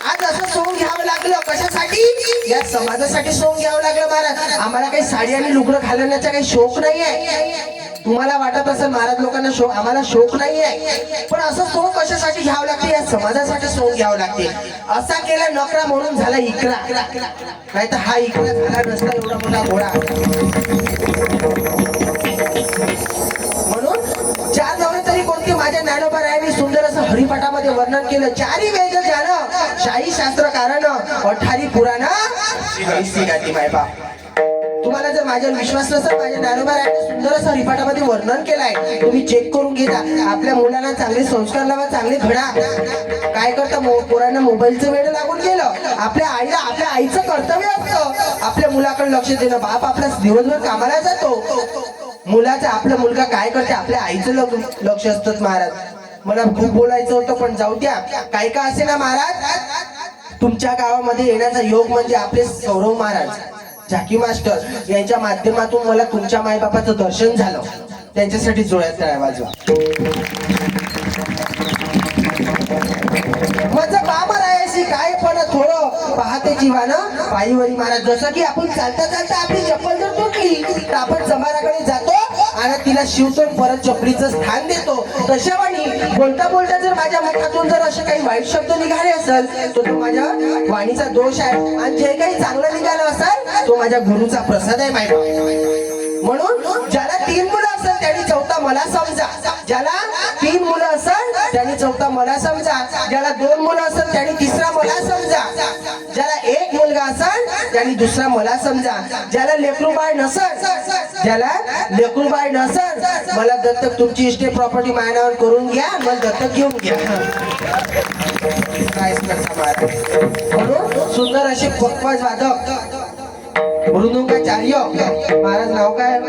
आज असं सोंग घ्यावं लागलं कशासाठी? या समाजासाठी सोंग घ्यावं लागलं महाराज. आम्हाला काही साडी आणि लुगडं घालण्याचा काही शौक नाहीये. तुम्हाला वाटत असेल महाराज लोकांना शौक, आम्हाला शौक नाहीये. पण असं सोंग कशासाठी घ्यावं लागते? या समाजासाठी सोंग घ्यावं लागते. असा केला नकरा म्हणून झाला इकरा, नाही तर हा इकरा झाला नसता एवढा मोठा घोडा. म्हणून चार नव्हे तरी कोणती माझ्या ज्ञानोबा रायांनी सुंदर असं हरिपाठामध्ये वर्णन केलं. चारी वेद ज्ञान शाही शास्त्र कारण अठारी पुराण मायबा. तुम्हाला जर माझ्यावर विश्वास नसेल, माझ्या ज्ञानोबा रायांनी सुंदर असं हरिपाठामध्ये वर्णन केलंय, तुम्ही चेक करून घ्या. आपल्या मुलांना चांगले संस्कार लावा, चांगले घडा. काय करता पोरांना मोबाईलचं वेळ लागून गेलं. आपल्या आईला आपल्या आईचं कर्तव्य असतं आपल्या मुलाकडे लक्ष देणं. बाप आपला दिवसभर कामाला जातो, मुलाचा आपला मुलगा काय करते आपल्या आईचं लक्ष असतं. महाराज मला खूप बोलायचं होतं पण जाऊ द्या. काय का असे ना महाराज, तुमच्या गावामध्ये येण्याचा योग म्हणजे आपले सौरव महाराज झाकी मास्टर यांच्या माध्यमातून मला तुमच्या मायबापाचं दर्शन झालं. त्यांच्यासाठी जोड्यात टाळ्या वाजवा. माझं बाबा राहायची काय पण थोडं पाहते जीवानं पायीवरी महाराज. जसं की आपण चालता चालता आपली चप्पल जर तुटली तर आपण जमाराकडे जातो आणि तिला शिवतो, परत चपलीचं स्थान देतो. तशावानी बोलता बोलता जर माझ्या मुखातून जर असे काही वाईट शब्द निघाले असेल तर तो माझ्या वाणीचा दोष आहे, आणि जे काही चांगलं निघालं असेल तो माझ्या गुरुचा प्रसाद आहे माहिती. म्हणून ज्याला 3 मुलं असेल त्यांनी चौथा मला समजा. ज्याला 3 मुलं असेल त्यांनी चौथा मला समजा. ज्याला 2 मुलं असेल त्यांनी तिसरा मला समजा. ज्याला 1 मुलगा असेल त्यांनी दुसरा मला समजा. ज्याला लेकरूबाळ नसेल, ज्याला लेकरूबाळ नसेल, मला दत्तक तुमची इस्टेट प्रॉपर्टी मायनावर करून घ्या, मला दत्तक घेऊन घ्या. काय म्हणून सुंदर असे पक्वाज वादक मृदुंगाचार्य महाराज नाव काय